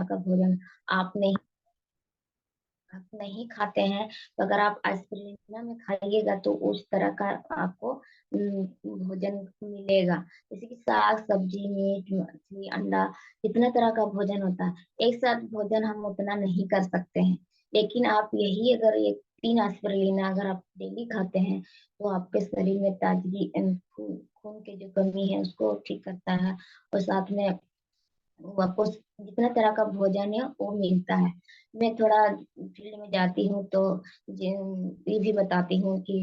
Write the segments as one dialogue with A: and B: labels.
A: का भोजन आप नहीं खाते हैं, तो अगर आप एस्पिरुलिना में खाइएगा तो उस तरह का आपको भोजन मिलेगा। जैसे कि साग सब्जी, मीट मछली, अंडा, कितना तरह का भोजन होता है। एक साथ भोजन हम उतना नहीं कर सकते हैं, लेकिन आप यही अगर ये 3 एस्पिरुलिना अगर आप डेली खाते हैं तो आपके शरीर में ताजगी, खून की जो कमी है उसको ठीक करता है, और साथ में वो आपको जितना तरह का भोजन है वो मिलता है। मैं थोड़ा फील्ड में जाती हूँ तो ये भी बताती हूँ कि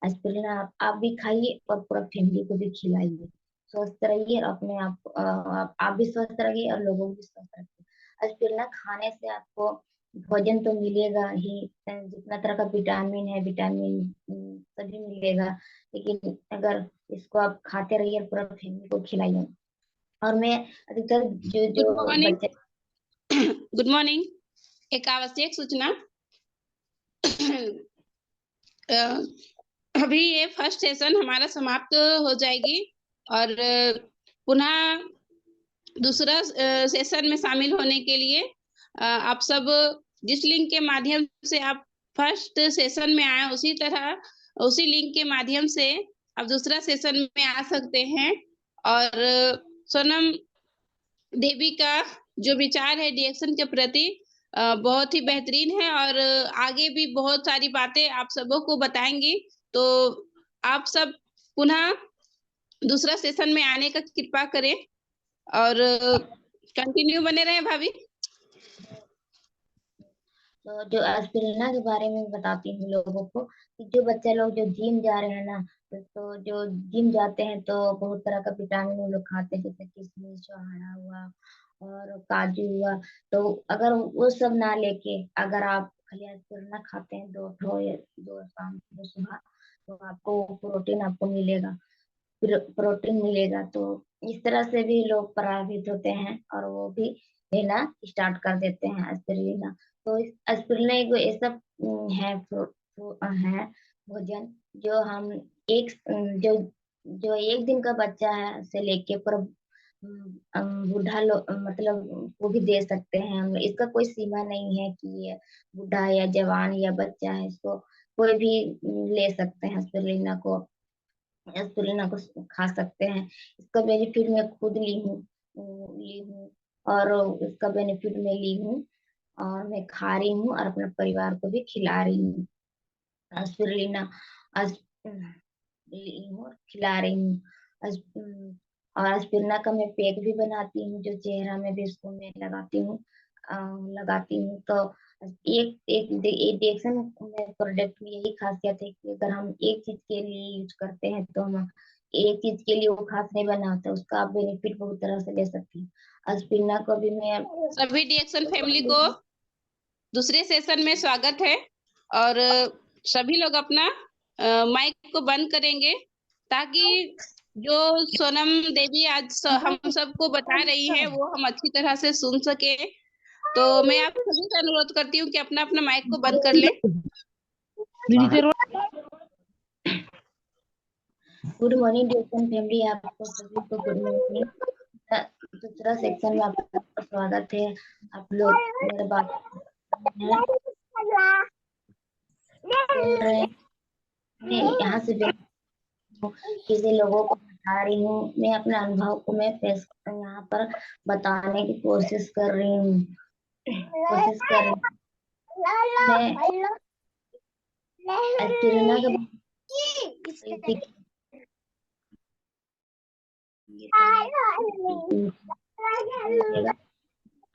A: एस्पिरिन आप भी खाइए और पूरा फैमिली को भी खिलाइए। स्वस्थ रहिए, और अपने आप भी स्वस्थ रहिए और लोगों को भी स्वस्थ रखिए। एस्पिरिन खाने से आपको भोजन तो मिलेगा ही, जितना तरह का विटामिन है, विटामिन सभी मिलेगा, लेकिन अगर इसको आप खाते रहिए, पूरा फैमिली को खिलाइए। और मैं अधिकतर जो
B: गुड
A: जो
B: मॉर्निंग।
A: बच्चे
B: गुड मॉर्निंग। एक आवश्यक सूचना। अभी ये फर्स्ट सेशन हमारा समाप्त हो जाएगी और पुनः दूसरा सेशन में शामिल होने के लिए आप सब जिस लिंक के माध्यम से आप फर्स्ट सेशन में आए, उसी लिंक के माध्यम से आप दूसरा सेशन में आ सकते हैं। और सोनम देवी का जो विचार है डीएक्शन के प्रति बहुत ही बेहतरीन है, और आगे भी बहुत सारी बातें आप सबों को बताएंगी। तो आप सब पुनः दूसरा सेशन में आने का कृपा करें और कंटिन्यू बने रहे भाभी।
A: तो जो एस्पिरिना के बारे में बताती हूँ लोगों को, कि जो बच्चे लोग जो जिम जा रहे हैं ना, तो जो जिम जाते हैं तो बहुत तरह का विटामिन वो लोग खाते हैं, जैसे किशमिश, छोहाड़ा हुआ और काजू हुआ। तो अगर वो सब ना लेके अगर आप खाली एस्पिरिना खाते हैं, दो शाम दो सुबह, तो आपको प्रोटीन आपको मिलेगा, प्रोटीन मिलेगा। तो इस तरह से भी लोग प्रभावित होते हैं और वो भी लेना स्टार्ट कर देते हैं एस्पिरिना। तो इस एस्पिरिना एक ऐसा है है भोजन जो हम एक जो जो एक दिन का बच्चा है से लेके पर बूढ़ा लोग मतलब वो भी दे सकते हैं हम। इसका कोई सीमा नहीं है कि ये बूढ़ा या जवान या बच्चा है, इसको कोई भी ले सकते हैं एस्पिरिना को। एस्पिरिना को खा सकते हैं। इसका बेनिफिट मैं खुद ली हूँ और इसका बेनिफिट मैं ली हूँ, और मैं खा रही हूँ और अपने परिवार को भी खिला रही हूँ। एस्पिरिना आज ली हूँ और खिला रही हूँ। और एस्पिरिना का मैं पैक भी बनाती हूँ, जो चेहरा में भी इसको मैं लगाती हूँ। तो एक एक डिएक्शन में प्रोडक्ट में यही खासियत है कि अगर हम एक चीज के लिए यूज करते हैं तो हम एक चीज के लिए वो खास नहीं बना होता, उसका आप बेनिफिट बहुत तरह से ले सकते हैं। एस्पिरिना को भी मैं
B: सभी डीएक्शन फैमिली को दूसरे सेशन में स्वागत है, और सभी लोग अपना माइक को बंद करेंगे ताकि जो सोनम देवी आज हम सबको बता रही है वो हम अच्छी तरह से सुन सके। तो मैं आप सभी से अनुरोध करती हूँ कि अपना अपना माइक को बंद कर लें।
A: गुड मॉर्निंग डिएक्शन फैमिली, आपको सभी को गुड मॉर्निंग। दूसरा सेक्शन में आपका स्वागत है। आप लोग मेरे बात सुन रहे हैं। मैं यहाँ से जो किसी लोगों को बता रही हूँ, मैं अपने अनुभव को मैं पेश यहाँ पर बताने की कोशिश कर रही हूँ। मैं एस्पिरिना के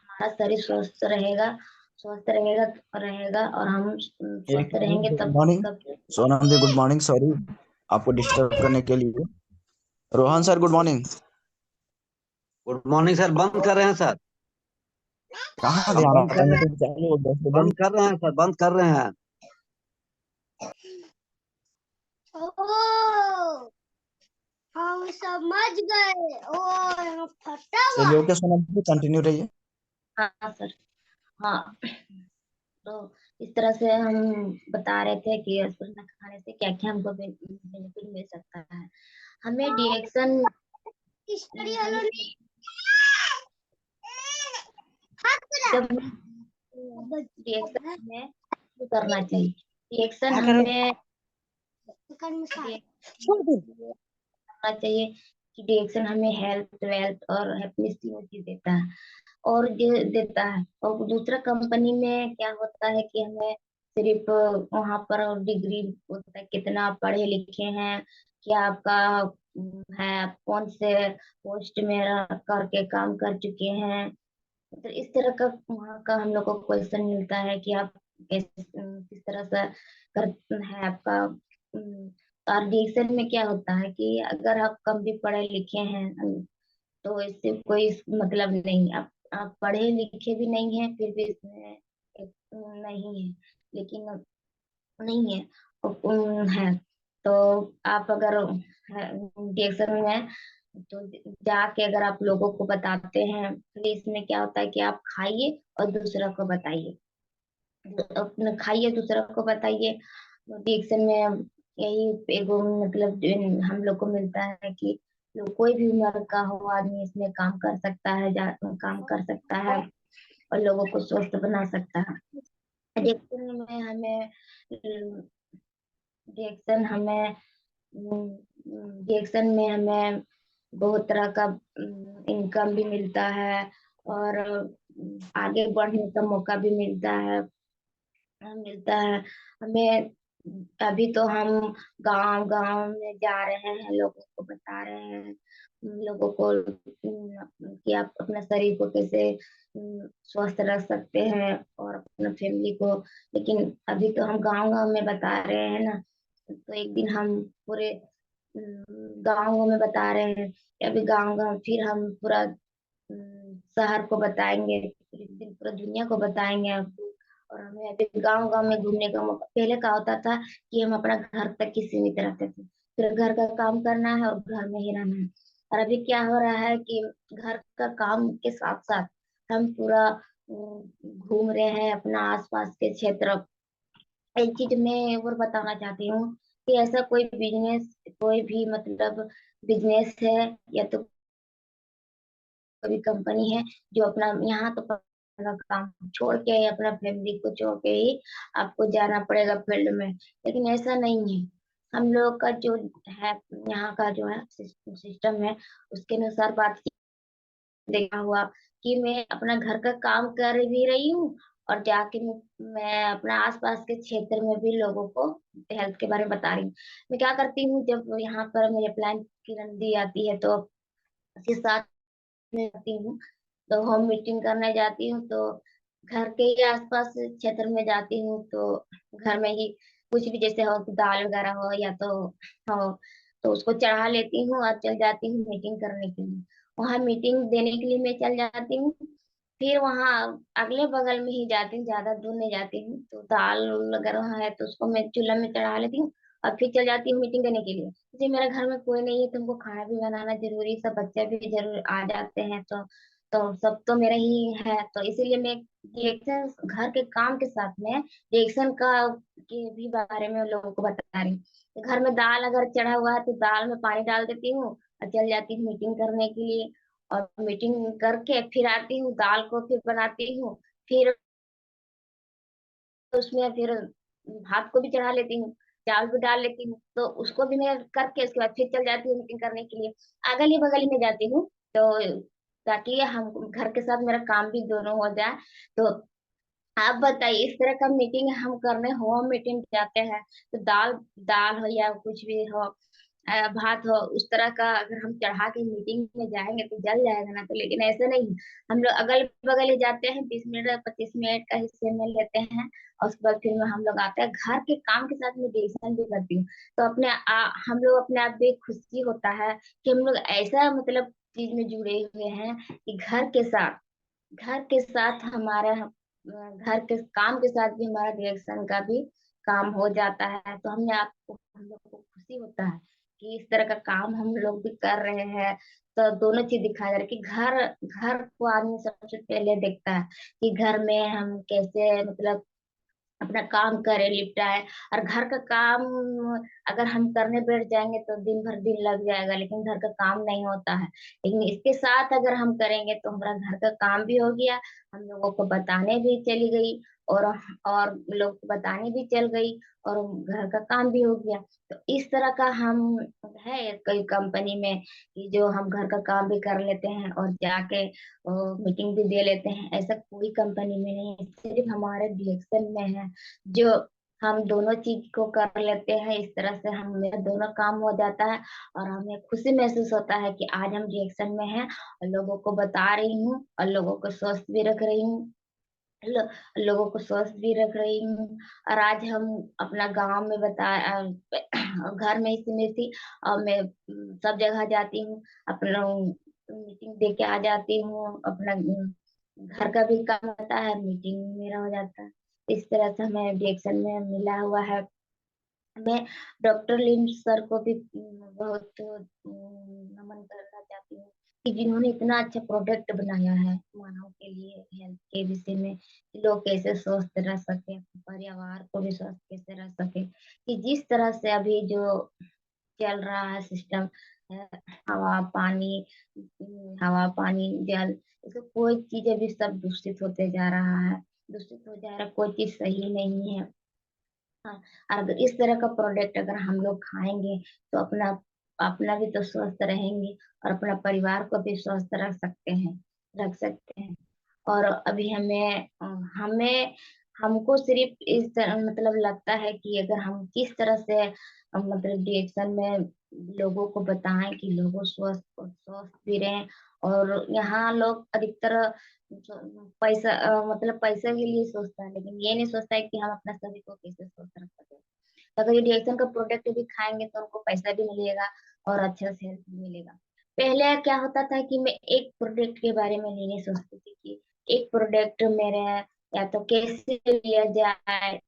A: हमारा शरीर स्वस्थ रहेगा और हम स्वस्थ रहेंगे
C: गुड
A: तब
C: मॉर्निंग सोनम जी, गुड मॉर्निंग। सॉरी आपको डिस्टर्ब करने के लिए। Rohan sir good morning.
D: Good morning sir. बंद कर रहे हैं सर।
C: कहाँ ध्यान
D: बंद कर रहे हैं,
C: बंद
D: बंद कर रहे हैं सर, बंद कर रहे हैं।
E: हम समझ गए। ओ फटा हुआ।
C: चलिए ओके सोनम जी, कंटिन्यू रहिए।
A: हाँ सर। हाँ, तो इस तरह से हम बता रहे थे कि एस्पिरिन खाने से क्या क्या हमको बेनिफिट मिल सकता है। हमें डिएक्शन जब रिएक्शन हमें शुरू करना चाहिए। रिएक्शन हमें करना चाहिए कि रिएक्शन हमें हेल्थ वेल्थ और हैप्पीनेस तीनों चीज देता है और देता है। और दूसरा कंपनी में क्या होता है कि हमें सिर्फ वहां पर डिग्री होता है, कितना आप पढ़े लिखे हैं, क्या आपका है, आप कौन से पोस्ट में रह करके काम कर चुके हैं। तो इस तरह का वहाँ का हम लोग को क्वेश्चन मिलता है कि आप किस तरह से कर है आपका। और डिएक्शन में क्या होता है कि अगर आप कम भी पढ़े लिखे हैं तो इससे कोई मतलब नहीं। आप पढ़े लिखे भी नहीं है फिर भी इसमें नहीं है, लेकिन नहीं है है। तो आप अगर डिएक्शन में तो जाके अगर आप लोगों को बताते हैं तो इसमें क्या होता है कि आप खाइए और दूसरा को बताइए, अपने खाइए दूसरा को बताइए। डिएक्शन में यही एगो मतलब हम लोग को मिलता है कि कोई भी उम्र का हो आदमी इसमें काम कर सकता है, काम कर सकता है और लोगों को स्वस्थ बना सकता है। डिएक्शन में हमें डिएक्शन हमें डिएक्शन में हमें बहुत तरह का इनकम भी मिलता है और आगे बढ़ने का मौका भी मिलता है हमें। अभी तो हम गांव गांव में जा रहे हैं, लोगों को बता रहे हैं लोगों को कि आप अपना शरीर को कैसे स्वस्थ रख सकते हैं और अपना फैमिली को। लेकिन अभी तो हम गांव गांव में बता रहे हैं ना, तो एक दिन हम पूरे गांव में बता रहे हैं, अभी गांव गांव फिर हम पूरा शहर को बताएंगे, फिर एक दिन पूरा दुनिया को बताएंगे आपको। और हमें अभी गांव गांव में घूमने का मौका, पहले क्या होता था कि हम अपना घर तक ही सीमित रहते थे, फिर घर का काम करना है और घर में ही रहना है। और अभी क्या हो रहा है कि घर का काम के साथ साथ हम पूरा घूम रहे हैं अपना आसपास के क्षेत्र। एक चीज मैं और बताना चाहती हूँ कि ऐसा कोई बिजनेस, कोई भी मतलब बिजनेस है या तो कोई कंपनी है जो अपना यहाँ तो अपना काम छोड़ के अपना फैमिली को छोड़ के ही आपको जाना पड़ेगा फील्ड में, लेकिन ऐसा नहीं है। हम लोग का जो है यहाँ का जो है सिस्टम है उसके अनुसार बात देखा हुआ कि मैं अपना घर का काम कर भी रही हूँ और जाके मैं अपना आसपास के क्षेत्र में भी लोगों को हेल्थ के बारे में बता रही हूँ। मैं क्या करती हूँ, जब यहाँ पर मेरे प्लान की दी आती है तो उसके साथ में जाती हूँ, तो होम मीटिंग करने जाती हूँ, तो घर के ही आसपास क्षेत्र में जाती हूँ, तो घर में ही कुछ भी जैसे हो कि दाल वगैरह हो या तो हो तो उसको चढ़ा लेती हूँ और चल जाती हूँ मीटिंग करने के लिए। वहां मीटिंग देने के लिए मैं चल जाती हूँ, फिर वहां अगले बगल में ही जाती हूँ, ज्यादा दूर नहीं जाती हूँ। तो दाल वगैरह है तो उसको मैं चूल्हा में चढ़ा लेती हूँ और फिर चल जाती हूँ मीटिंग देने के लिए। जैसे मेरे घर में कोई नहीं है तो हमको खाना भी बनाना जरूरी, सब बच्चे भी जरूर आ जाते हैं तो सब तो मेरा ही है, तो इसीलिए मैं रिएक्शन घर के काम के साथ में रिएक्शन का के भी बारे में लोगों को बता रही हूँ। तो घर में दाल अगर चढ़ा हुआ है तो दाल में पानी डाल देती हूँ और चल जाती हूँ मीटिंग करने के लिए। और मीटिंग करके फिर आती हूँ, दाल को फिर बनाती हूँ, फिर उसमें फिर भात को भी चढ़ा लेती हूँ, चावल भी डाल लेती हूँ, तो उसको भी मैं करके उसके बाद फिर चल जाती हूँ मीटिंग करने के लिए। अगल ही बगल ही में जाती हूँ, तो ताकि हम घर के साथ मेरा काम भी दोनों हो जाए। तो आप बताइए, इस तरह का मीटिंग हम करने होम मीटिंग जाते हैं तो दाल दाल हो या कुछ भी हो, भात हो, उस तरह का अगर हम चढ़ा के मीटिंग में जाएंगे तो जल जाएगा ना। तो लेकिन ऐसे नहीं, हम लोग अगल बगल ही जाते हैं, 20 मिनट 25 मिनट का हिस्से में लेते हैं और उसके बाद फिर में हम लोग आते हैं। घर के काम के साथ मेडिटेशन भी करती हूँ, तो हम लोग अपने आप भी खुशी होता है कि हम लोग ऐसा मतलब चीज में जुड़े हुए हैं कि घर के साथ हमारा घर के काम के साथ भी हमारा रिएक्शन का भी काम हो जाता है। तो हम लोग को खुशी होता है कि इस तरह का काम हम लोग भी कर रहे हैं। तो दोनों चीज दिखाया जा रहा है कि घर घर को आदमी सबसे पहले देखता है कि घर में हम कैसे मतलब अपना काम करे निपटाए। और घर का काम अगर हम करने बैठ जाएंगे तो दिन भर दिन लग जाएगा, लेकिन घर का काम नहीं होता है। लेकिन इसके साथ अगर हम करेंगे तो हमारा घर का काम भी हो गया, हम लोगों को बताने भी चली गई, और लोग को बताने भी चल गई, और घर का काम भी हो गया। तो इस तरह का हम है कई कंपनी में कि जो हम घर का काम भी कर लेते हैं और जाके मीटिंग भी दे लेते हैं। ऐसा कोई कंपनी में नहीं है, सिर्फ हमारे डिएक्शन में है जो हम दोनों चीज को कर लेते हैं। इस तरह से हम मेरा दोनों काम हो जाता है, और हमें खुशी महसूस होता है कि आज हम डिएक्शन में हैं और लोगों को बता रही हूँ और लोगों को स्वस्थ भी रख रही हूँ। लो, लोगों को स्वस्थ भी रख रही हूँ। और आज हम अपना गांव में घर में ही सीमित थी, और मैं सब जगह जाती हूँ, अपना मीटिंग दे के आ जाती हूँ। अपना घर का भी काम होता है, मीटिंग मेरा हो जाता है। इस तरह से हमें डिएक्शन में मिला हुआ है। मैं डॉक्टर लिम सर को भी बहुत नमन करना चाहती हूँ कि जिन्होंने इतना अच्छा प्रोडक्ट बनाया है मानव के लिए, हेल्थ के विषय में, कि लोग कैसे स्वस्थ रह सके, परिवार को भी स्वस्थ कैसे रह सके। कि जिस तरह से अभी जो चल रहा है सिस्टम, हवा पानी, हवा पानी जल, इसको कोई चीज अभी सब दूषित होते जा रहा है, दूषित हो जा रहा है, कोई चीज सही नहीं है। हाँ, अगर इस तरह का प्रोडक्ट अगर हम लोग खाएंगे तो अपना अपना भी तो स्वस्थ रहेंगे, और अपना परिवार को भी स्वस्थ रख सकते हैं। और अभी हमें हमको सिर्फ इस तरह मतलब लगता है कि अगर हम किस तरह से मतलब डिएक्शन में लोगों को बताएं कि लोगों स्वस्थ स्वस्थ भी रहें। और यहाँ लोग अधिकतर पैसा मतलब पैसा के लिए सोचता है, लेकिन ये नहीं सोचता है कि हम अपना शरीर को कैसे स्वस्थ रख सकते हैं। तो अगर ये डिएक्शन का प्रोडक्ट भी खाएंगे तो उनको पैसा भी मिलेगा और अच्छा से हेल्थ भी मिलेगा। पहले क्या होता था कि मैं एक प्रोडक्ट के बारे में नहीं सोचती थी कि एक प्रोडक्ट मेरे या तो कैसे लिया जाए,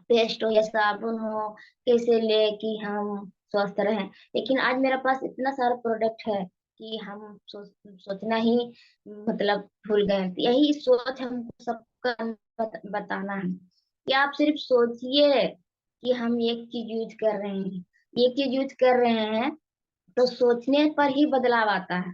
A: पेस्ट हो या साबुन हो, कैसे ले कि हम स्वस्थ रहें। लेकिन आज मेरे पास इतना सारा प्रोडक्ट है कि हम सोचना ही मतलब भूल गए हैं। यही सोच हमको सबका बताना है कि आप सिर्फ सोचिए कि हम एक चीज यूज कर रहे हैं, एक चीज यूज कर रहे हैं, तो सोचने पर ही बदलाव आता है।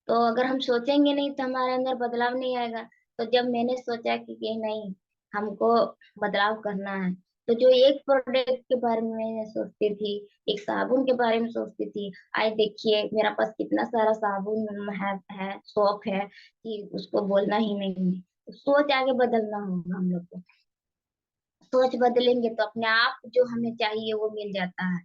A: तो अगर हम सोचेंगे नहीं तो हमारे अंदर बदलाव नहीं आएगा। तो जब मैंने सोचा कि नहीं, हमको बदलाव करना है, तो जो एक प्रोडक्ट के बारे में मैं सोचती थी, एक साबुन के बारे में सोचती थी, आज देखिए मेरा पास कितना सारा साबुन है शौक है कि उसको बोलना ही नहीं है। तो सोच आगे बदलना होगा हम लोग को। सोच बदलेंगे तो अपने आप जो हमें चाहिए वो मिल जाता है।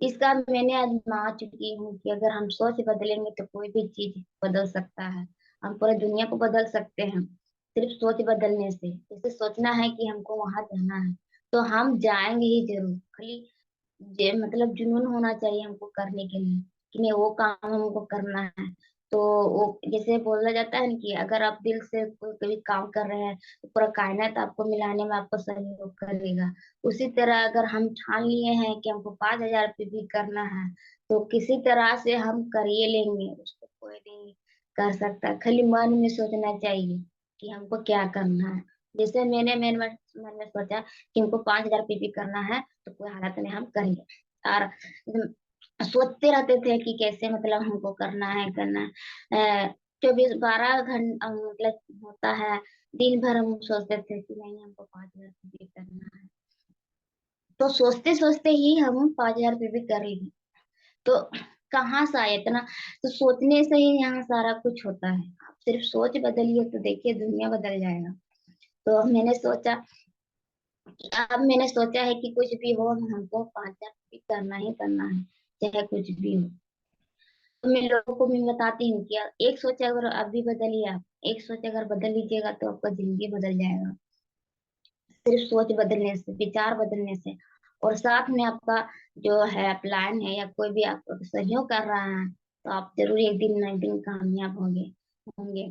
A: इसका मैंने आजमा चुकी हूँ कि अगर हम सोच बदलेंगे तो कोई भी चीज बदल सकता है। हम पूरी दुनिया को बदल सकते हैं सिर्फ सोच बदलने से। जैसे सोचना है कि हमको वहां जाना है तो हम जाएंगे ही जरूर। खाली मतलब जुनून होना चाहिए हमको करने के लिए कि नहीं वो काम हमको करना है। तो वो जैसे बोला जाता है ना कि अगर आप दिल से कोई कोई काम कर रहे हैं तो पूरा कायनात आपको मिलाने में आपको सहयोग करेगा। उसी तरह अगर हम ठान लिए हैं कि हमको 5,000 पे भी करना है, तो किसी तरह से हम कर ही लेंगे, उसको कोई नहीं कर सकता। खाली मन में सोचना चाहिए कि हमको क्या करना है। जैसे मैंने मन में सोचा कि हमको 5,000 पीपी करना है, तो कोई हालत में हम करेंगे। और सोचते रहते थे कि कैसे मतलब हमको करना है। 24-12 घंटा मतलब होता है, दिन भर हम सोचते थे कि नहीं हमको 5,000 पीपी करना है। तो सोचते सोचते ही हम 5,000 पीपी कर ली। तो कहाँ से आया इतना? तो सोचने से ही यहाँ सारा कुछ होता है। आप सिर्फ सोच बदलिए तो देखिए दुनिया बदल जाएगा। तो मैंने सोचा है कि कुछ भी हो हमको 5,000 भी करना ही करना है, चाहे कुछ भी हो। तो मैं लोगों को भी बताती हूँ कि एक सोच अगर अभी बदलिए, आप एक सोच अगर बदल लीजिएगा तो आपका जिंदगी बदल जाएगा, सिर्फ सोच बदलने से, विचार बदलने से। और साथ में आपका जो है प्लान है या कोई भी आपको सहयोग कर रहा है, तो आप जरूर एक दिन ना एक दिन कामयाब होंगे होंगे।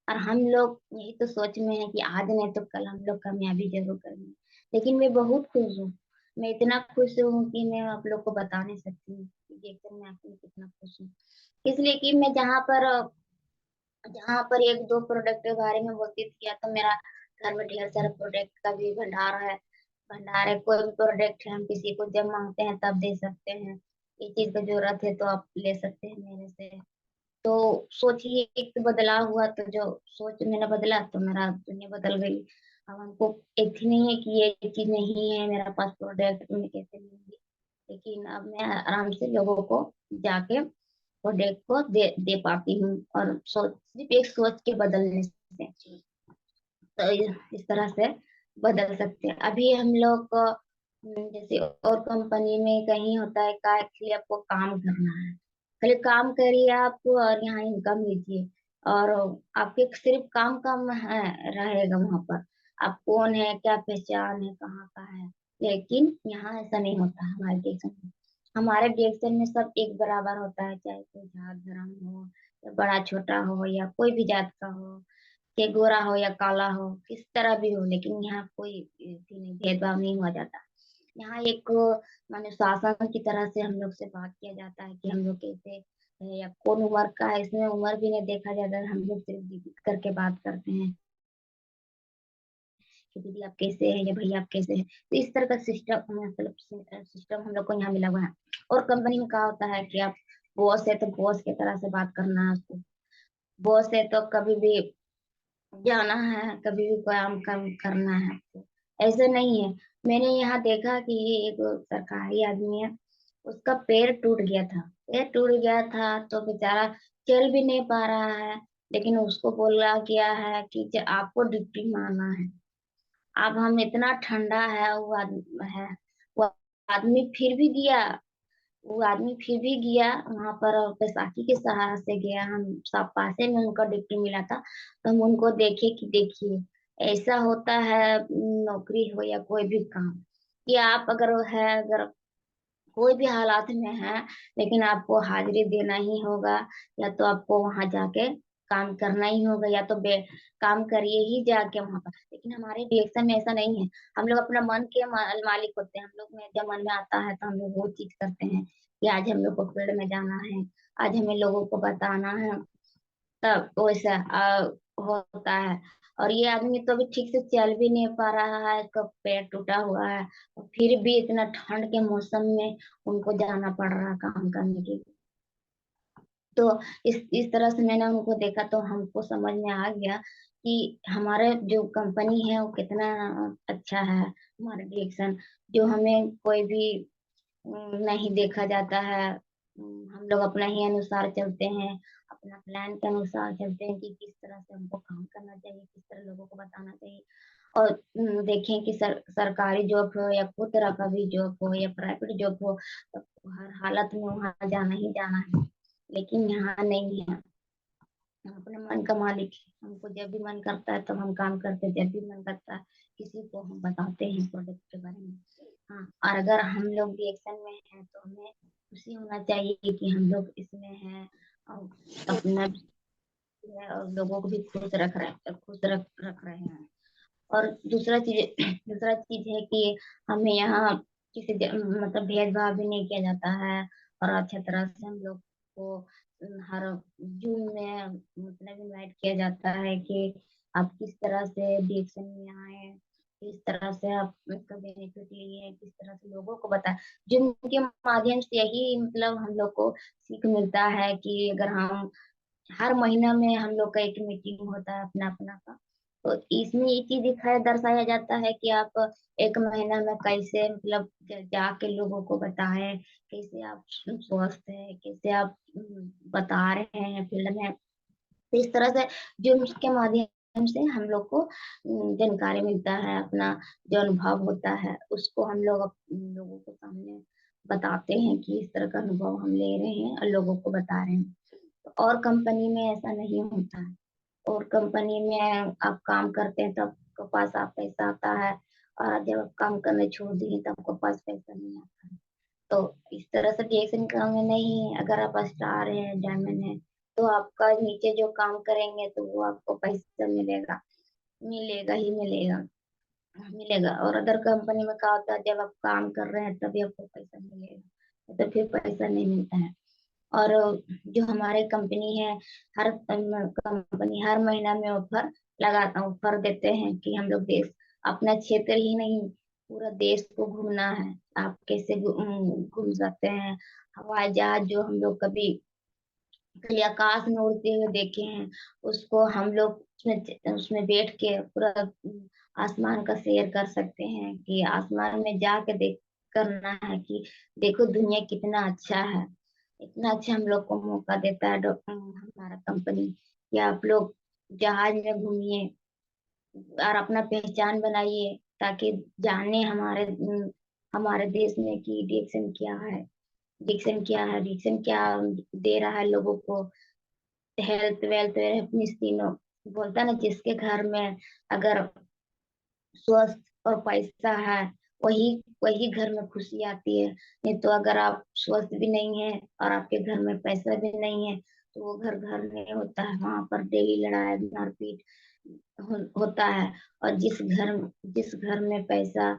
A: और हम लोग यही तो सोच में है कि आज नहीं तो कल हम लोग कामयाबी जरूर करेंगे। लेकिन मैं बहुत खुश हूँ, मैं इतना खुश हूँ कि मैं आप लोग को बता नहीं सकती हूँ कि देखकर मैं आपको कितना खुश हूँ। इसलिए कि मैं जहाँ पर एक दो प्रोडक्ट के बारे में बोलती थी या तो मेरा घर में ढेर सारा प्रोडक्ट का भी भंडार है। कोई भी प्रोडक्ट है हम किसी को जब मांगते हैं तब दे सकते हैं। ये चीज का जरूरत है तो आप ले सकते हैं मेरे से। तो सोचिए एक बदलाव हुआ, तो जो सोच मैंने बदला तो मेरा दुनिया बदल गई। अब हमको एक ही नहीं है कि ये चीज नहीं है मेरा पास प्रोडक्ट, मैं कैसे लूंगी। लेकिन अब मैं आराम से लोगों को जाके प्रोडक्ट को दे पाती हूँ, और सिर्फ एक सोच के बदलने से तो इस तरह से बदल सकते हैं। अभी हम लोग को जैसे और कंपनी में कहीं होता है का एक्चुअली आपको काम करना है, खाली काम करिए आप और यहाँ इनकम लीजिए, और आपके सिर्फ काम काम है रहेगा वहां पर। आप कौन है, क्या पहचान है, कहाँ का है। लेकिन यहाँ ऐसा नहीं होता है हमारे डिएक्शन में। हमारे डिएक्शन में सब एक बराबर होता है, चाहे कोई जात धर्म हो या बड़ा छोटा हो या कोई भी जात का हो, के गोरा हो या काला हो, किस तरह भी हो, लेकिन यहाँ कोई नहीं, भेदभाव नहीं हुआ जाता। यहाँ एक माने शासन की तरह से हम लोग से बात किया जाता है कि हम लोग कैसे है या कौन उम्र का है, इसमें उम्र भी नहीं देखा जाता है। हम लोग सिर्फ दीदी करके बात करते हैं कि दीदी आप कैसे हैं या भैया आप कैसे हैं। तो इस तरह का सिस्टम मतलब सिस्टम हम लोग को यहाँ मिला हुआ है। और कंपनी में कहा होता है कि आप बॉस है तो बॉस की तरह से बात करना है उसको। बॉस है तो कभी भी जाना है, कभी भी काम करना है आपको, ऐसा नहीं है। मैंने यहाँ देखा कि ये एक सरकारी आदमी है, उसका पैर टूट गया था। पैर टूट गया था तो बेचारा चल भी नहीं पा रहा है, लेकिन उसको बोला गया है कि आपको ड्यूटी मारना है। अब हम इतना ठंडा है वो आदमी फिर भी गया। वो आदमी फिर भी गया वहां पर, बैसाखी के सहारा से गया। हम सब पासे में उनका ड्यूटी मिला था, तो हम उनको देखे कि देखिए ऐसा होता है नौकरी हो या कोई भी काम, कि आप अगर कोई भी हालात में है, लेकिन आपको हाजिरी देना ही होगा, या तो आपको वहां जाके काम करना ही होगा, या तो काम करिए ही जाके वहां पर। लेकिन हमारे डिएक्शन में ऐसा नहीं है। हम लोग अपना मन के मालिक होते हैं। हम लोग में जब मन में आता है तो हम लोग वो चीज करते हैं कि आज हम लोग को फील्ड में जाना है, आज हमें लोगों को बताना है, तब वैसा होता है। और ये आदमी तो अभी ठीक से चल भी नहीं पा रहा है, इसका पैर टूटा हुआ है, और फिर भी इतना ठंड के मौसम में उनको जाना पड़ रहा है काम करने के लिए। तो इस तरह से मैंने उनको देखा तो हमको समझ में आ गया कि हमारा जो कंपनी है वो कितना अच्छा है। हमारा डायरेक्शन जो हमें कोई भी नहीं देखा जाता है। हम लोग अपना ही अनुसार चलते हैं, अपना प्लान के अनुसार चलते हैं कि किस तरह से हमको काम करना चाहिए, किस तरह लोगों को बताना चाहिए। और देखें कि सरकारी जॉब हो या कोई तरह का भी जॉब हो या प्राइवेट जॉब हो, तो हर हालत में वहां जाना ही जाना है। लेकिन यहाँ नहीं है। हम अपने मन का मालिक है। हमको जब भी मन करता है तब हम काम करते हैं, जब भी मन करता है किसी को हम बताते हैं प्रोडक्ट के बारे में। हाँ, और अगर हम लोग भी एक्शन में हैं तो हमें खुशी होना चाहिए कि हम लोग इसमें हैं, और अपना भी है और लोगों को भी खुश रख रहे हैं। और दूसरा चीज है कि हमें यहाँ मतलब भेदभाव भी नहीं किया जाता है, और अच्छी तरह से हम लोग को हर जून में मतलब इनवाइट किया जाता है कि आप किस तरह से डिएक्शन में आए, किस तरह से आप इसका बेनिफिट लिए, किस तरह से लोगों को बताएं। जूम के माध्यम से यही मतलब हम लोग को सीख मिलता है कि अगर हम हर महीना में हम लोग का एक मीटिंग होता है अपना अपना का, तो इसमें ये चीज दिखाया दर्शाया जाता है कि आप एक महीना में कैसे मतलब जाके लोगों को बताएं, कैसे आप स्वस्थ है, कैसे आप बता रहे हैं फील्ड में। तो इस तरह से जो के माध्यम से हम लोग को जानकारी मिलता है, अपना जो अनुभव होता है उसको हम लोग लोगों को सामने बताते हैं कि इस तरह का अनुभव हम ले रहे हैं और लोगों को बता रहे हैं। और कंपनी में ऐसा नहीं होता है। और कंपनी में आप काम करते हैं तब आपके पास आप पैसा आता है, और जब आप काम करने छोड़ दिए तब आपके पास पैसा नहीं आता है। तो इस तरह से डिएक्शन काम में नहीं है। अगर आप स्टार हैं, डायमंड है, तो आपका नीचे जो काम करेंगे तो वो आपको पैसा मिलेगा, मिलेगा ही मिलेगा, मिलेगा। और अदर कंपनी में क्या होता है, जब आप काम कर रहे हैं तभी आपको पैसा मिलेगा, तो फिर पैसा नहीं मिलता है। और जो हमारे कंपनी है, हर कंपनी हर महीना में ऑफर कर देते हैं कि हम लोग देश, अपना क्षेत्र ही नहीं पूरा देश को घूमना है। आप कैसे घूम सकते हैं? हवाई जहाज जो हम लोग कभी खाली आकाश में उड़ते हुए देखे हैं, उसको हम लोग उसमें उसमें बैठ के पूरा आसमान का सैर कर सकते हैं, कि आसमान में जाके देख करना है कि देखो दुनिया कितना अच्छा है। इतना अच्छा हम लोग को मौका देता है हमारा कंपनी, कि आप लोग जहाज में घूमिए और अपना पहचान बनाइए, ताकि जाने हमारे देश में कि डिक्शन क्या दे रहा है लोगों को। हेल्थ वेल्थ अपनी तीनों बोलता ना, जिसके घर में अगर स्वस्थ और पैसा है, वही वही घर में खुशी आती है। नहीं तो अगर आप स्वस्थ भी नहीं है और आपके घर में पैसा भी नहीं है, तो वो घर घर नहीं होता है, वहां पर डेली लड़ाई मारपीट होता है। और जिस घर में पैसा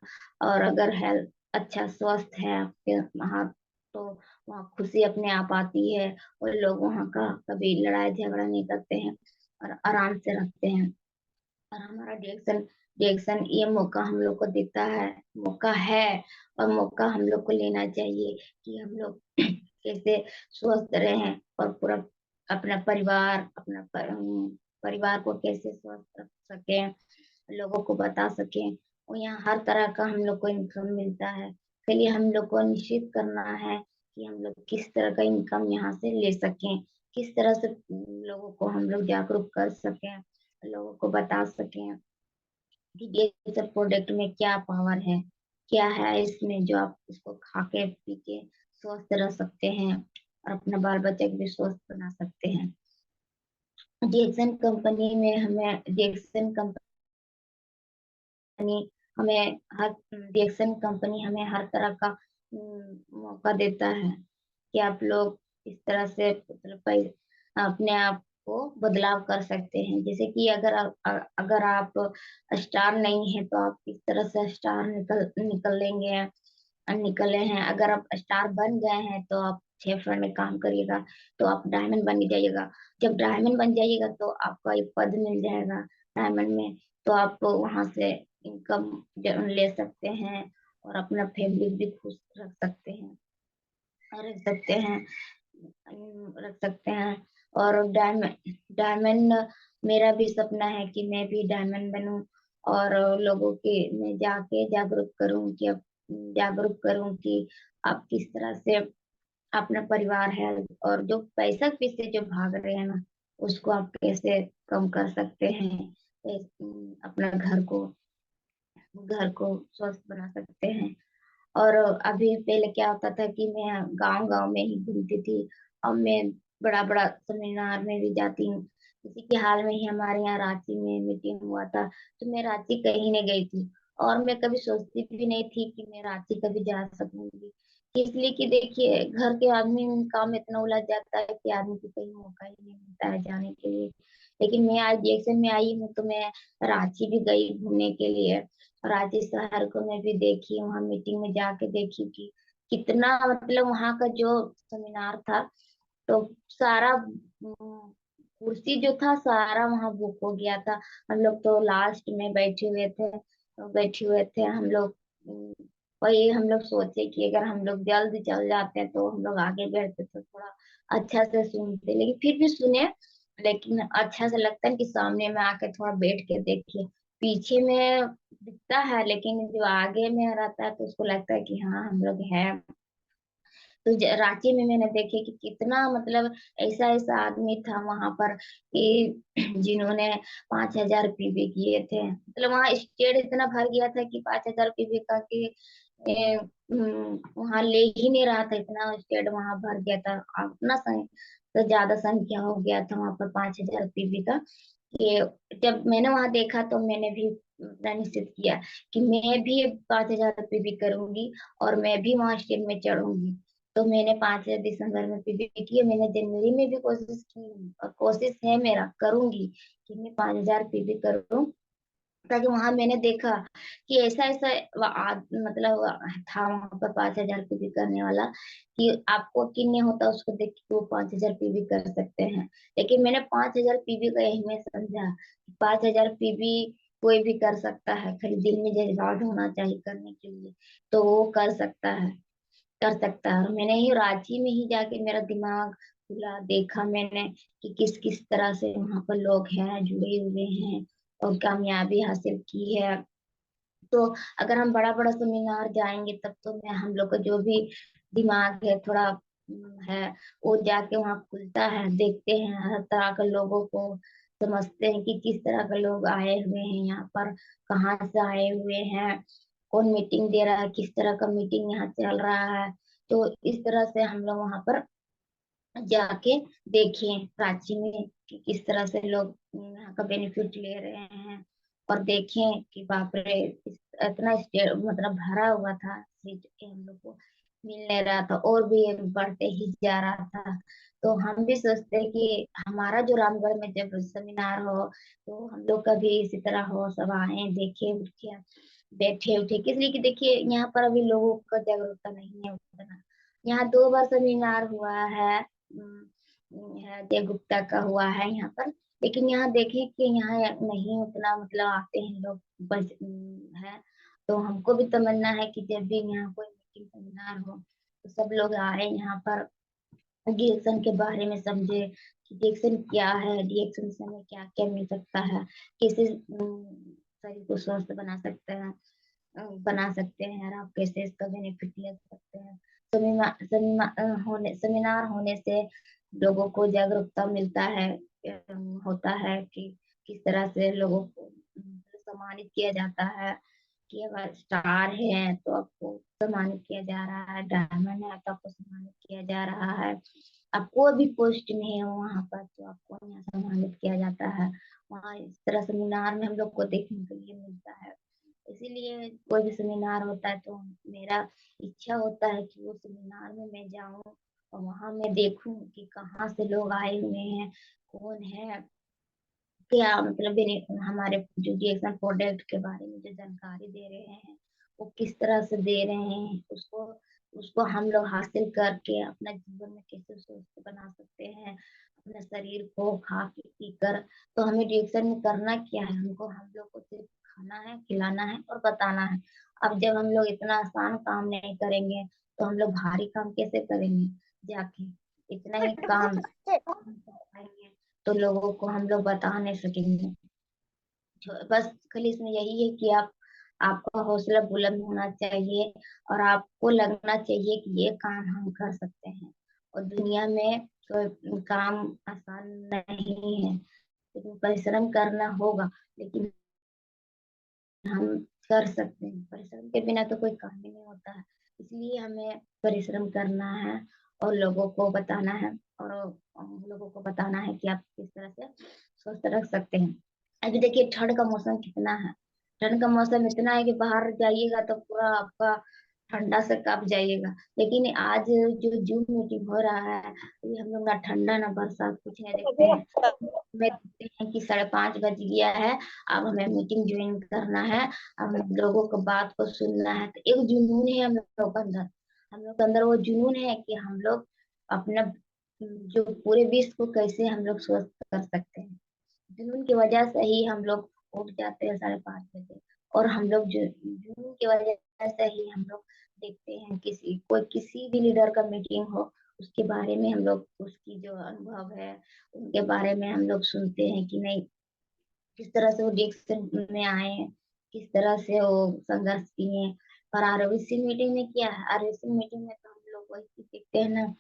A: और अगर हेल्थ अच्छा स्वस्थ है आपके वहाँ, तो वहाँ खुशी अपने आप आती है, और लोग वहाँ का कभी लड़ाई झगड़ा नहीं करते हैं और आराम से रहते हैं। और हमारा डिएक्शन डिएक्शन ये मौका हम लोग को देता है, मौका है, और मौका हम लोग को लेना चाहिए कि हम लोग कैसे स्वस्थ रहें, और पूरा अपना परिवार को कैसे स्वस्थ रख सकें, लोगों को बता सकें। और यहाँ हर तरह का हम लोग को इनकम मिलता है। चलिए हम लोग को निश्चित करना है कि हम लोग किस तरह का इनकम यहाँ से ले सकें, किस तरह से लोगों को हम लोग जागरूक कर सकें, लोगों को बता सकें कि ये सब प्रोडक्ट में क्या पावर है, क्या है इसमें, जो आप इसको खा के पी के स्वस्थ रह सकते हैं और अपना बाल बच्चा को भी स्वस्थ बना सकते हैं। जेक्सन हमें हर जेक्सन कंपनी हमें हर तरह का मौका देता है कि आप लोग इस तरह से मतलब अपने आप को बदलाव कर सकते हैं। जैसे कि अगर आप स्टार नहीं है, तो आप इस तरह से स्टार निकले हैं। अगर आप स्टार बन गए हैं, तो आप 6 फ्लोर में काम करिएगा, तो आप डायमंड बन जाइएगा। जब डायमंड बन जाइएगा, तो आपको एक पद मिल जाएगा डायमंड में, तो आप वहां से इनकम ले सकते हैं, और अपना फैमिली भी खुश रख सकते हैं, रख सकते हैं। और डायमंड डायमंड मेरा भी सपना है कि मैं भी डायमंड बनूं, और लोगों के मैं जाके जागरूक करूं कि आप किस तरह से अपना परिवार है, और जो पैसा के पीछे जो भाग रहे हैं ना, उसको आप कैसे कम कर सकते हैं, अपना घर को स्वस्थ बना सकते हैं। और अभी पहले क्या होता था कि मैं गांव गांव में ही घूमती थी, अब मैं बड़ा बड़ा सेमिनार में भी जाती हूँ। इसी के हाल में ही हमारे यहाँ रांची में मीटिंग हुआ था, तो मैं रांची कहीं नहीं गई थी, और मैं कभी सोचती भी नहीं थी कि मैं रांची कभी जा सकूंगी। इसलिए कि देखिए, घर के आदमी काम में इतना उलझ जाता है कि आदमी को कहीं मौका ही नहीं मिलता है जाने के लिए। लेकिन मैं आज जैसे में आई हूँ, तो मैं रांची भी गई घूमने के लिए। रांची शहर को मैं भी देखी, वहाँ मीटिंग में जाके देखी कि कितना मतलब वहाँ का जो सेमिनार था, तो सारा कुर्सी जो था सारा वहाँ बुक हो गया था। हम लोग तो लास्ट में बैठे हुए थे हम लोग। वही हम लोग सोचे कि अगर हम लोग जल्द चल जाते हैं, तो हम लोग आगे बैठते तो थोड़ा अच्छा से सुनते, लेकिन फिर भी सुने। लेकिन अच्छा से लगता है कि सामने में आके थोड़ा बैठ के देखिए। पीछे में दिखता है, लेकिन जो आगे में रहता है, तो उसको लगता है कि हाँ हम लोग हैं। तो रांची में मैंने देखे कि कितना मतलब ऐसा ऐसा आदमी था वहां पर कि जिन्होंने 5,000 पीवी किए थे। मतलब वहाँ स्टेट इतना भर गया था कि 5,000 पीवी का कि वहाँ ले ही नहीं रहा था, इतना स्टेट वहां भर गया था। अपना तो ज्यादा संख्या हो गया था वहां पर 5,000 पीवी का। कि जब मैंने वहां देखा, तो मैंने भी अपना निश्चित किया कि मैं भी 5,000 पीवी करूंगी, और मैं भी वहां स्टेज में चढ़ूंगी। तो मैंने 5 दिसंबर में पीवी की, मैंने जनवरी में भी कोशिश की, और कोशिश है मेरा करूंगी कि मैं 5,000 पीवी करूं, ताकि वहां मैंने देखा कि ऐसा ऐसा मतलब था वहां पर 5,000 पीवी करने वाला, कि आपको यकीन नहीं होता उसको देख के वो 5,000 पीवी कर सकते हैं। लेकिन मैंने 5,000 पीवी का यही मैं समझा, 5,000 पीवी कोई भी कर सकता है, खाली दिल में जज्बात होना चाहिए करने के लिए, तो वो कर सकता है, कर सकता है। और मैंने ही रांची में ही जाके मेरा दिमाग खुला, देखा मैंने कि किस किस तरह से वहां पर लोग हैं, जुड़े हुए हैं और कामयाबी हासिल की है। तो अगर हम बड़ा बड़ा सेमिनार जाएंगे तब तो मैं हम लोग का जो भी दिमाग है थोड़ा है, वो जाके वहाँ खुलता है, देखते हैं हर तरह के लोगों को, समझते हैं कि किस तरह के लोग आए हुए हैं यहाँ पर, कहाँ से आए हुए हैं, कौन मीटिंग दे रहा है, किस तरह का मीटिंग यहाँ चल रहा है। तो इस तरह से हम लोग वहाँ पर जाके देखें रांची में कि किस तरह से लोग यहाँ का बेनिफिट ले रहे हैं, और देखें कि बाप रे इतना मतलब भरा हुआ था सीट कि हम लोग को मिल नहीं रहा था, और भी बढ़ते ही जा रहा था। तो हम भी सोचते हैं कि हमारा जो रामगढ़ में जब सेमिनार हो तो हम लोग का भी इसी तरह हो, सब आए देखे उठे बैठे उठे, इसलिए कि देखिए यहाँ पर अभी लोगों का जागरूकता नहीं है उतना। यहाँ 2 बार सेमिनार हुआ है, जय गुप्ता का हुआ है यहाँ पर, लेकिन यहाँ देखें कि यहाँ नहीं उतना मतलब आते हैं लोग बस है। तो हमको भी तमन्ना है कि जब भी यहाँ कोई मीटिंग सेमिनार हो तो सब लोग आए यहाँ पर, डिएक्शन के बारे में समझे कि डिएक्शन क्या है, डिएक्शन से हमें क्या क्या मिल सकता है, कैसे शरीर को स्वस्थ बना सकते हैं, और आप कैसे इसका बेनिफिट ले सकते हैं। सेमिनार होने से लोगों को जागरूकता मिलता है, होता है कि किस तरह से लोगों को सम्मानित किया जाता है, कि अगर स्टार है तो आपको सम्मानित किया जा रहा है, डायमंड है तो आपको सम्मानित किया जा रहा है, आप कोई भी पोस्ट में है वहां पर तो आपको यहाँ सम्मानित किया जाता है। वहाँ इस तरह सेमिनार में हम लोग को देखने के लिए मिलता है। इसीलिए कोई भी सेमिनार होता है तो मेरा इच्छा होता है कि वो सेमिनार में मैं जाऊं और वहां मैं देखूं कि कहाँ से लोग आए हुए हैं, कौन है, क्या मतलब हमारे जो जीएसएम प्रोडक्ट के बारे में जो जानकारी दे रहे हैं वो किस तरह से दे रहे हैं, उसको उसको हम लोग हासिल करके अपना जीवन में कैसे स्वस्थ बना सकते हैं, अपने शरीर को खा के पी कर। तो हमें रिएक्शन में करना क्या है, हमको हम लोग को सिर्फ खाना है, खिलाना है और बताना है। अब जब हम लोग इतना आसान काम नहीं करेंगे तो हम लोग भारी काम कैसे करेंगे, जाके इतना ही काम करेंगे तो लोगों को हम लोग बता नहीं सकेंगे। बस खाली इसमें यही है कि आपका हौसला बुलंद होना चाहिए, और आपको लगना चाहिए कि ये काम हम कर सकते हैं, और दुनिया में कोई काम आसान नहीं है, लेकिन परिश्रम करना होगा, लेकिन हम कर सकते हैं, परिश्रम के बिना तो कोई काम ही नहीं होता है। इसलिए हमें परिश्रम करना है और लोगों को बताना है, और लोगों को बताना है कि आप किस तरह से स्वस्थ रख सकते हैं। अभी देखिए ठंड का मौसम कितना है, ठंड का मौसम इतना है कि बाहर जाइएगा तो पूरा आपका ठंडा से कांप जाइएगा। लेकिन आज जो जूम मीटिंग हो रहा है, ये हम लोग ना ठंडा ना बरसात कुछ नहीं देखते हैं, हमें देखते हैं कि 5:30 बज गया है, अब हमें मीटिंग ज्वाइन करना है, हम लोगों को बात को सुनना है। तो एक जुनून है हम लोग के अंदर, हम लोग के अंदर वो जुनून है कि हम लोग अपना जो पूरे विश्व को कैसे हम लोग स्वस्थ कर सकते हैं। जुनून की वजह से ही हम लोग उठ जाते हैं 5:30 बजे, और हम लोग जुनून की वजह से ही हम लोग देखते हैं किसी भी लीडर का मीटिंग हो, उसके बारे में हम लोग उसकी जो अनुभव है उनके बारे में हम लोग सुनते हैं कि नहीं, किस तरह से वो डिसीजन में आए, किस तरह से वो संघर्ष किए। और आरओबीसी मीटिंग में क्या है, आरओबीसी मीटिंग में तो हम लोग वही देखते हैं ना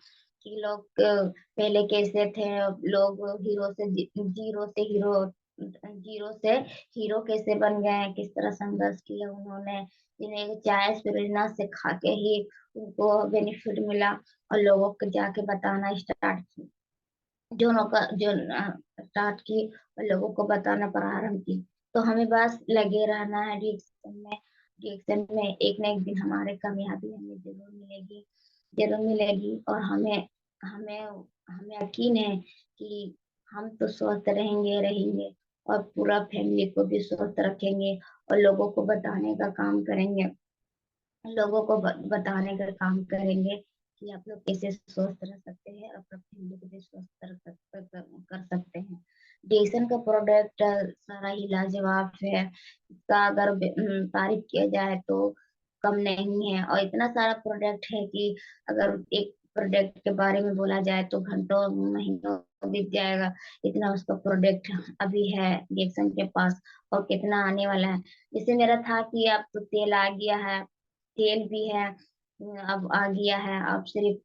A: कि लोग पहले कैसे थे, लोग जीरो से हीरो कैसे बन गए हैं, किस तरह संघर्ष किया उन्होंने, जिन्हें चाय प्रेरणा से खा के ही उनको बेनिफिट मिला, और लोगों को जाके बताना स्टार्ट किया, जो स्टार्ट की और लोगों को बताना प्रारंभ की। तो हमें बस लगे रहना है रिएक्शन में एक न एक दिन हमारे कामयाबी हमें जरूर मिलेगी, जरूर मिलेगी। और हमें हमें हमें यकीन है कि हम तो स्वस्थ रहेंगे रहेंगे और पूरा फैमिली को भी स्वस्थ रखेंगे और लोगों को बताने का काम करेंगे, लोगों को बताने का काम करेंगे कि आप लोग कैसे स्वस्थ रह सकते हैं और अपना फैमिली को भी स्वस्थ कर सकते हैं। डेसन का प्रोडक्ट सारा ही लाजवाब है। इसका अगर तारीफ किया जाए तो कम नहीं है, और इतना सारा प्रोडक्ट है कि अगर एक प्रोडक्ट के बारे में बोला जाए तो घंटों महीनों बीत जाएगा। इतना उसका प्रोडक्ट अभी है डेसन के पास, और कितना आने वाला है। जैसे मेरा था कि अब तो तेल आ गया है, तेल भी है, अब आ गया है, अब सिर्फ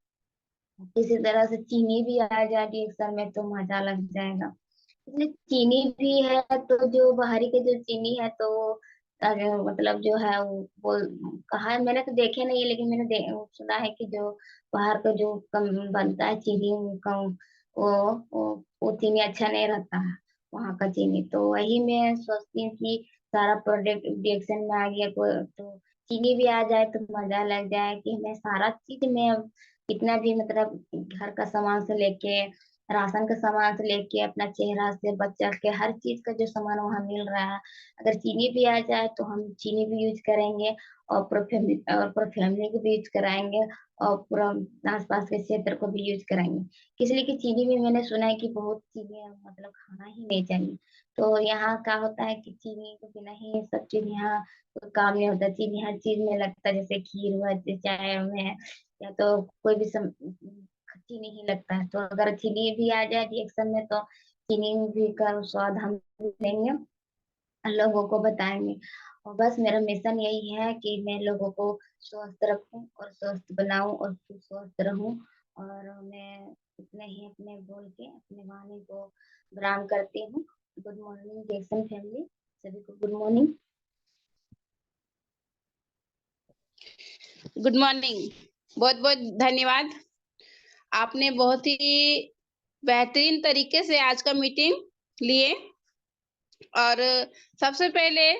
A: किसी तरह से चीनी भी आ जाए रिएक्शन में तो मजा लग जाएगा। इसलिए चीनी भी है, तो जो बाहरी के जो चीनी है तो मतलब जो है वो कहा है, मैंने तो देखे नहीं है, लेकिन मैंने सुना है कि जो बाहर का जो कम बनता है चीनी कम, वो चीनी अच्छा नहीं रहता है वहाँ का चीनी। तो वही मैं सोचती हूँ कि सारा प्रोडक्ट रिएक्शन में आ गया तो चीनी भी आ जाए तो मजा लग जाए कि हमें सारा चीज में अब कितना भी मतलब घर का सामान से लेके राशन का सामान से लेके अपना चेहरा से बच्चा के हर चीज का जो सामान वहाँ मिल रहा है, अगर चीनी भी आ जाए तो हम चीनी भी यूज करेंगे और पूरा फैमिली को भी यूज कराएंगे और पूरा आसपास के क्षेत्र को भी यूज कराएंगे। इसलिए कि चीनी भी मैंने सुना है कि बहुत चीजें मतलब खाना ही नहीं चाहिए। तो यहाँ क्या होता है कि चीनी के बिना ही सब चीज यहाँ कोई काम नहीं होता। चीनी हर चीज में लगता है, जैसे खीर हुआ, जैसे चाय में, या तो कोई भी चीनी ही लगता है। तो अगर चीनी भी आ जाए रिएक्शन में तो चीनी भी का स्वाद हम लेंगे, लोगों को बताएंगे। और बस मेरा मिशन यही है कि मैं लोगों को स्वस्थ रखूं और स्वस्थ बनाऊं और खुद स्वस्थ रहूं। और मैं इतने ही अपने बोल के अपने वाणी को विराम करती हूँ। गुड मॉर्निंग जैक्सन फैमिली, सभी को गुड मॉर्निंग।
B: गुड मॉर्निंग, बहुत बहुत धन्यवाद। आपने बहुत ही बेहतरीन तरीके से आज का मीटिंग लिए। और सबसे पहले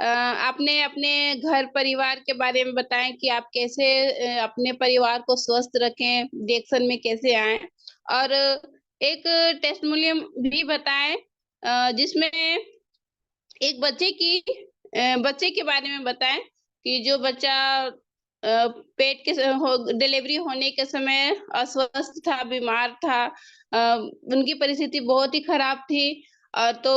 B: आपने अपने घर परिवार के बारे में बताएं कि आप कैसे अपने परिवार को स्वस्थ रखें, रिएक्शन में कैसे आए, और एक टेस्टिमोनियल भी बताएं जिसमें एक बच्चे के बारे में बताएं कि जो बच्चा पेट के डिलीवरी होने के समय अस्वस्थ था, बीमार था, उनकी परिस्थिति बहुत ही खराब थी। तो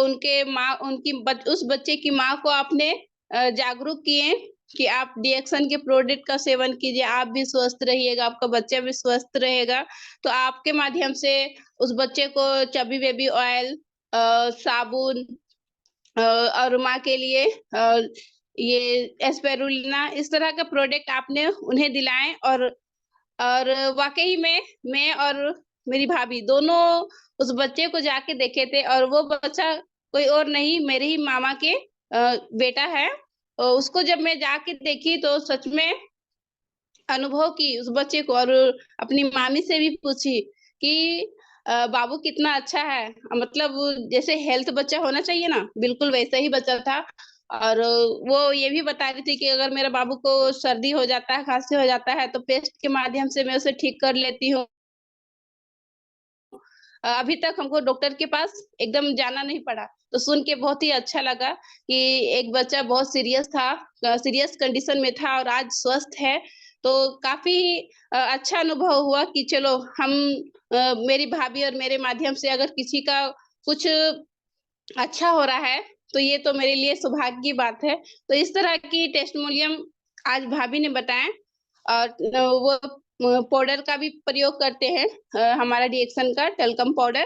B: उस बच्चे की माँ को आपने जागरूक किए कि आप रिएक्शन के प्रोडक्ट का सेवन कीजिए, आप भी स्वस्थ रहिएगा, आपका बच्चा भी स्वस्थ रहेगा। तो आपके माध्यम से उस बच्चे को चबी बेबी ऑयल, साबुन, और माँ के लिए ये एस्पेरुलिना, इस तरह का प्रोडक्ट आपने उन्हें दिलाए। और वाकई में मैं और मेरी भाभी दोनों उस बच्चे को जाके देखे थे, और वो बच्चा कोई और नहीं, मेरे ही मामा के बेटा है। उसको जब मैं जाके देखी तो सच में अनुभव की उस बच्चे को, और अपनी मामी से भी पूछी कि बाबू कितना अच्छा है, मतलब जैसे हेल्थ बच्चा होना चाहिए ना, बिल्कुल वैसा ही बच्चा था। और वो ये भी बता रही थी कि अगर मेरे बाबू को सर्दी हो जाता है, खांसी हो जाता है, तो पेस्ट के माध्यम से मैं उसे ठीक कर लेती हूँ। अभी तक हमको डॉक्टर के पास एकदम जाना नहीं पड़ा। तो सुन के बहुत ही अच्छा लगा कि एक बच्चा बहुत सीरियस था, सीरियस कंडीशन में था, और आज स्वस्थ है। तो काफी अच्छा अनुभव हुआ कि चलो हम मेरी भाभी और मेरे माध्यम से अगर किसी का कुछ अच्छा हो रहा है तो ये तो मेरे लिए सौभाग्य की बात है। तो इस तरह की टेस्टिमोनियम आज भाभी ने बताया। और वो पाउडर का भी प्रयोग करते हैं, हमारा रिएक्शन का टलकम पाउडर,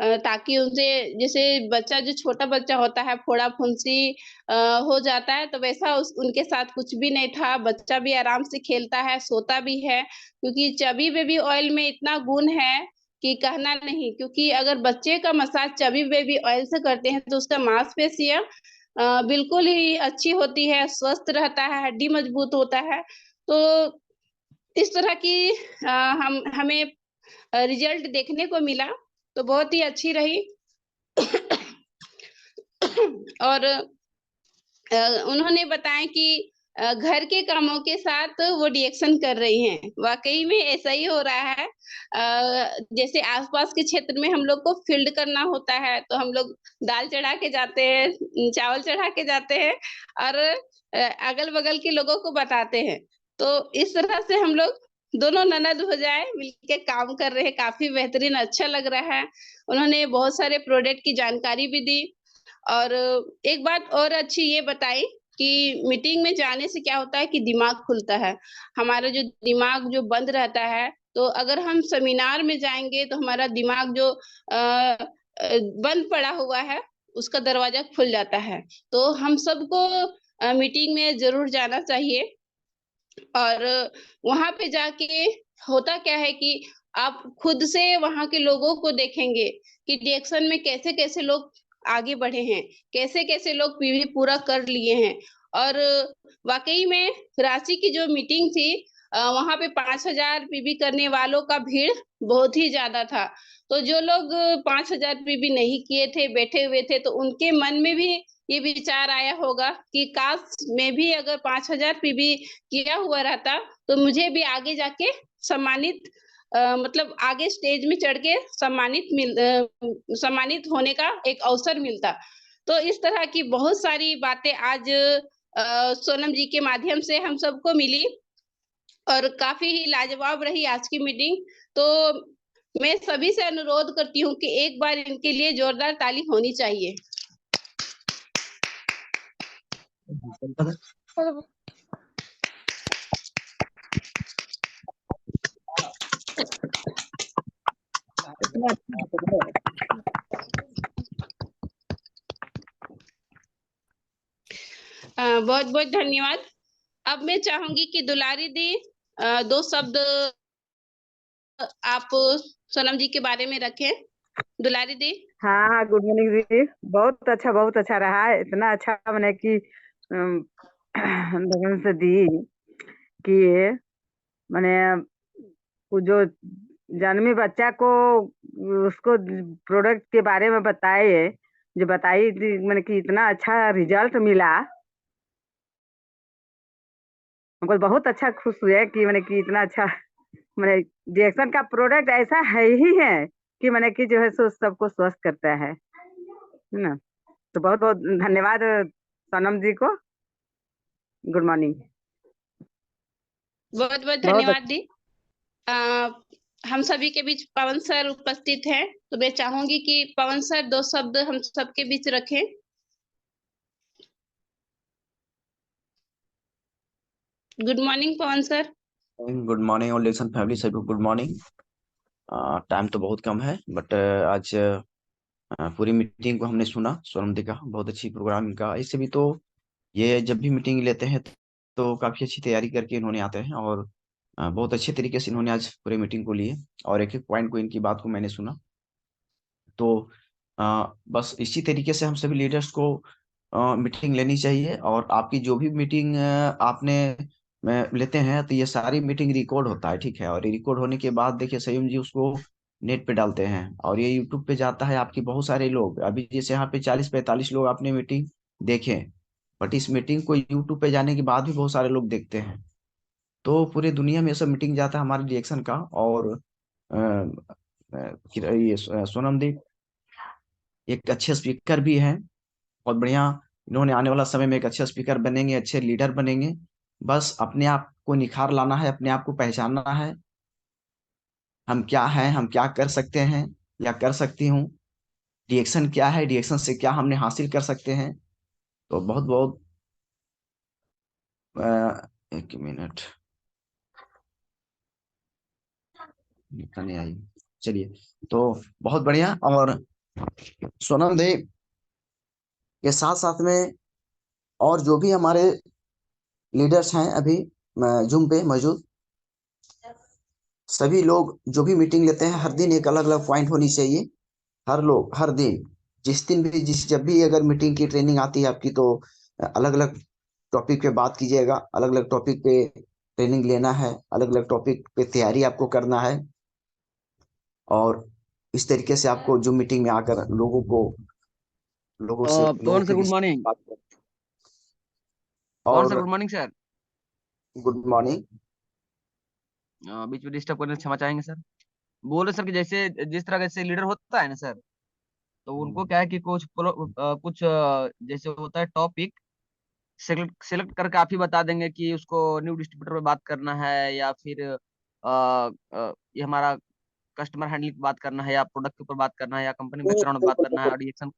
B: ताकि उनसे, जैसे बच्चा जो छोटा बच्चा होता है फोड़ा फुंसी हो जाता है, तो वैसा उनके साथ कुछ भी नहीं था। बच्चा भी आराम से खेलता है, सोता भी है, क्योंकि चबी बेबी ऑयल में इतना गुण है कि कहना नहीं। क्योंकि अगर बच्चे का मसाज चबी बेबी ऑयल से करते हैं तो उसका मांसपेशियां बिल्कुल ही अच्छी होती है, स्वस्थ रहता है, हड्डी मजबूत होता है। तो इस तरह की हमें रिजल्ट देखने को मिला, तो बहुत ही अच्छी रही। और उन्होंने बताया कि घर के कामों के साथ वो रिएक्शन कर रही हैं। वाकई में ऐसा ही हो रहा है। जैसे आसपास के क्षेत्र में हम लोग को फील्ड करना होता है तो हम लोग दाल चढ़ा के जाते हैं, चावल चढ़ा के जाते हैं और अगल बगल के लोगों को बताते हैं। तो इस तरह से हम लोग दोनों ननद भौजाई मिलके काम कर रहे हैं। काफी बेहतरीन, अच्छा लग रहा है। उन्होंने बहुत सारे प्रोडक्ट की जानकारी भी दी और एक बात और अच्छी ये बताई कि मीटिंग में जाने से क्या होता है कि दिमाग खुलता है। हमारा जो दिमाग जो बंद रहता है, तो अगर हम सेमिनार में जाएँगे तो हमारा दिमाग जो बंद पड़ा हुआ है, उसका दरवाज़ा खुल जाता है। तो हम सबको मीटिंग में ज़रूर जाना चाहिए और वहाँ पे जाके होता क्या है कि आप खुद से वहाँ के लोगों को देखेंगे कि रिएक्शन में कैसे-कैसे लोग आगे बढ़े हैं, कैसे-कैसे लोग पीवी पूरा कर लिए हैं। और वाक़ई में रांची की जो मीटिंग थी वहाँ पे 5000 पीवी करने वालों का भीड़ बहुत ही ज़्यादा था। तो जो लोग 5000 पीवी नहीं किए थे, बैठे हुए थे, तो उनके मन में भी ये विचार आया होगा कि काश मैं भी अगर 5000 पीवी किया हुआ रहता, तो मुझे भी आगे जाके सम्मानित मतलब आगे स्टेज में चढ़ के सम्मानित होने का एक अवसर मिलता। तो इस तरह की बहुत सारी बातें आज सोनम जी के माध्यम से हम सबको मिली और काफ़ी ही लाजवाब रही आज की मीटिंग। तो मैं सभी से अनुरोध करती हूँ कि एक बार इनके लिए जोरदार ताली होनी चाहिए। बहुत-बहुत धन्यवाद। अब मैं चाहूँगी कि दुलारी दी 2 शब्द आप सोनम जी के बारे में रखें। दुलारी दी।
F: हाँ हाँ, गुड मॉर्निंग दीदी। बहुत अच्छा रहा है। इतना अच्छा मैंने कि लगन से दी कि मैंने वो जो जन्मी बच्चा को उसको प्रोडक्ट के बारे में बताए, जो बताई थी मैंने कि इतना अच्छा रिजल्ट मिला। हमको बहुत अच्छा खुश हुए कि मैंने कि इतना अच्छा मैंने रिएक्शन का प्रोडक्ट ऐसा है ही है कि मैंने कि जो है सो सबको स्वस्थ करता है ना। तो बहुत बहुत धन्यवाद सोनम जी को। Good morning.
B: बहुत-बहुत
F: बहुत
B: धन्यवाद दी। अ, हम सभी के बीच पवन सर उपस्थित हैं, तो मैं चाहूँगी कि पवन सर 2 शब्द हम सबके बीच रखें। गुड मॉर्निंग पवन सर।
C: गुड मॉर्निंग और लेसन फैमिली सभी को गुड मॉर्निंग। टाइम तो बहुत कम है बट आज पूरी मीटिंग को हमने सुना। सोनम दी का बहुत अच्छी प्रोग्राम का। इससे भी तो ये जब भी मीटिंग लेते हैं तो काफ़ी अच्छी तैयारी करके इन्होंने आते हैं और बहुत अच्छे तरीके से इन्होंने आज पूरी मीटिंग को लिए और एक-एक पॉइंट को इनकी बात को मैंने सुना। तो बस इसी तरीके से हम सभी लीडर्स को मीटिंग लेनी चाहिए और आपकी जो भी मीटिंग आपने लेते हैं तो ये सारी मीटिंग रिकॉर्ड होता है, ठीक है? और ये रिकॉर्ड होने के बाद देखिए संयम जी उसको नेट पे डालते हैं और ये यूट्यूब पे जाता है। आपकी बहुत सारे लोग अभी जैसे यहाँ पे 40-45 लोग आपने मीटिंग देखे, बट इस मीटिंग को यूट्यूब पे जाने के बाद भी बहुत सारे लोग देखते हैं। तो पूरी दुनिया में ये सब मीटिंग जाता है हमारे रिएक्शन का। और ये सोनम दी एक अच्छे स्पीकर भी हैं, बहुत बढ़िया। इन्होंने आने वाला समय में एक अच्छे स्पीकर बनेंगे, अच्छे लीडर बनेंगे। बस अपने आप को निखार लाना है, अपने आप को पहचानना है। हम क्या हैं, हम क्या कर सकते हैं या कर सकती हूँ, रिएक्शन क्या है, रिएक्शन से क्या हमने हासिल कर सकते हैं। तो बहुत-बहुत 1 मिनट नहीं आई। चलिए, तो बहुत बढ़िया। और सोनम दी के साथ-साथ में और जो भी हमारे लीडर्स हैं अभी ज़ूम पे मौजूद, सभी लोग जो भी मीटिंग लेते हैं हर दिन एक अलग-अलग पॉइंट होनी चाहिए। हर लोग हर दिन जिस दिन भी जब भी अगर मीटिंग की ट्रेनिंग आती है आपकी तो अलग-अलग टॉपिक पे बात कीजिएगा, अलग-अलग टॉपिक पे ट्रेनिंग लेना है, अलग-अलग टॉपिक पे तैयारी आपको करना है और इस तरीके से आपको ज़ूम मीटिंग में आकर लोगों
D: पवन
C: के
D: सर गुड
C: बीच
D: मॉर्निंग।
C: बात कर
D: पवन सर
C: और
D: good morning sir.
C: Good morning.
G: बीच में डिस्टर्ब करने से क्षमा चाहेंगे सर। बोले सर कि जैसे जिस तरह से लीडर होता है ना सर, तो उनको क्या है कि कुछ जैसे होता है टॉपिक सेलेक्ट सेलेक्ट करके आप ही बता देंगे कि उसको न्यू डिस्ट्रीब्यूटर पे बात करना है, या फिर ये हमारा कस्टमर हैंडलिंग पे बात करना है, या प्रोडक्ट के ऊपर बात करना है, या कंपनी बैकग्राउंड पे बात करना है, और डिएक्शन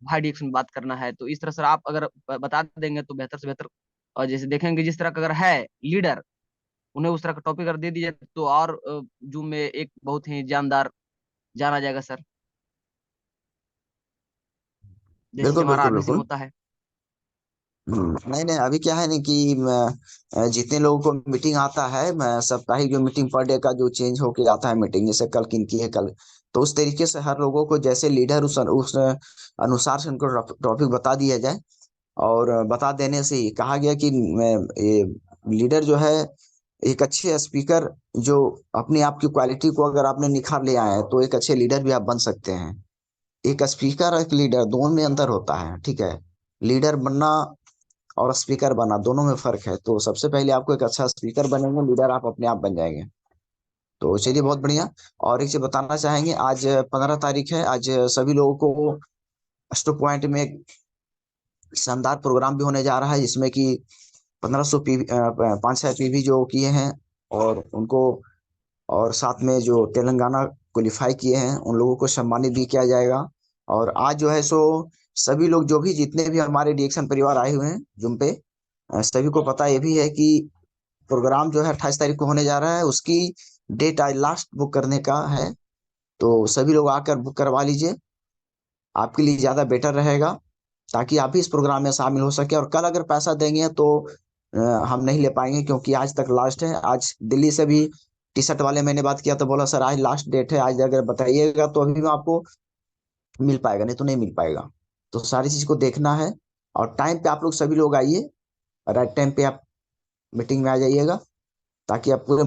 G: हाई डिएक्शन में बात करना है। तो इस तरह से आप अगर बता देंगे तो बेहतर से बेहतर। और जैसे देखेंगे जिस तरह का अगर है लीडर, उन्हें उस तरह का टॉपिक अगर दे दीजिए तो और जूम में एक बहुत ही जानदार जाना जाएगा सर, जैसे कि
C: बिल्कुल
G: हमारा
C: बिल्कुल
G: आदमी सिंह
C: बिल्कुल।
G: होता है।
C: नहीं नहीं, अभी क्या है ना कि जितने लोगों को मीटिंग आता है, मैं साप्ताहिक जो मीटिंग पर डे का जो चेंज होके आता है मीटिंग, जैसे कल किन की है कल, तो उस तरीके से हर लोगों को जैसे लीडर उस अनुसार से उनको टॉपिक बता दिया जाए। और बता देने से ही कहा गया कि ये लीडर जो है एक अच्छे स्पीकर, जो अपनी आप की क्वालिटी को अगर आपने निखार ले आए हैं तो एक अच्छे लीडर भी आप बन सकते हैं। एक स्पीकर और एक लीडर दोनों में अंतर होता है, ठीक है। लीडर बनना और स्पीकर बनना दोनों में फर्क है। तो सबसे पहले आपको एक अच्छा स्पीकर बनेंगे, लीडर आप अपने आप बन जाएंगे। तो चलिए, बहुत बढ़िया। और एक चीज बताना चाहेंगे, आज 15 तारीख है। आज सभी लोगों को स्टो पॉइंट में एक शानदार प्रोग्राम भी होने जा रहा है, जिसमें कि 1500 पीवी 500 पीवी जो किए हैं, और उनको, और साथ में जो तेलंगाना क्वालिफाई किए हैं उन लोगों को सम्मानित भी किया जाएगा। और आज जो है सो सभी लोग, जो भी जितने भी हमारे डीएक्शन परिवार आए हुए हैं जुम पे, सभी को पता ये भी है कि प्रोग्राम जो है 28 तारीख को होने जा रहा है। उसकी डेट आज लास्ट बुक करने का है। तो सभी लोग आकर बुक करवा लीजिए, आपके लिए ज़्यादा बेटर रहेगा, ताकि आप भी इस प्रोग्राम में शामिल हो सके। और कल अगर पैसा देंगे तो हम नहीं ले पाएंगे, क्योंकि आज तक लास्ट है। आज दिल्ली से भी टी शर्ट वाले मैंने बात किया तो बोला सर आज लास्ट डेट है, आज अगर बताइएगा तो अभी में आपको मिल पाएगा, नहीं तो नहीं मिल पाएगा। तो सारी चीज को देखना है। और टाइम पे आप लोग सभी लोग आइए, राइट टाइम पे आप मीटिंग में आ जाइएगा, ताकि आप पूरे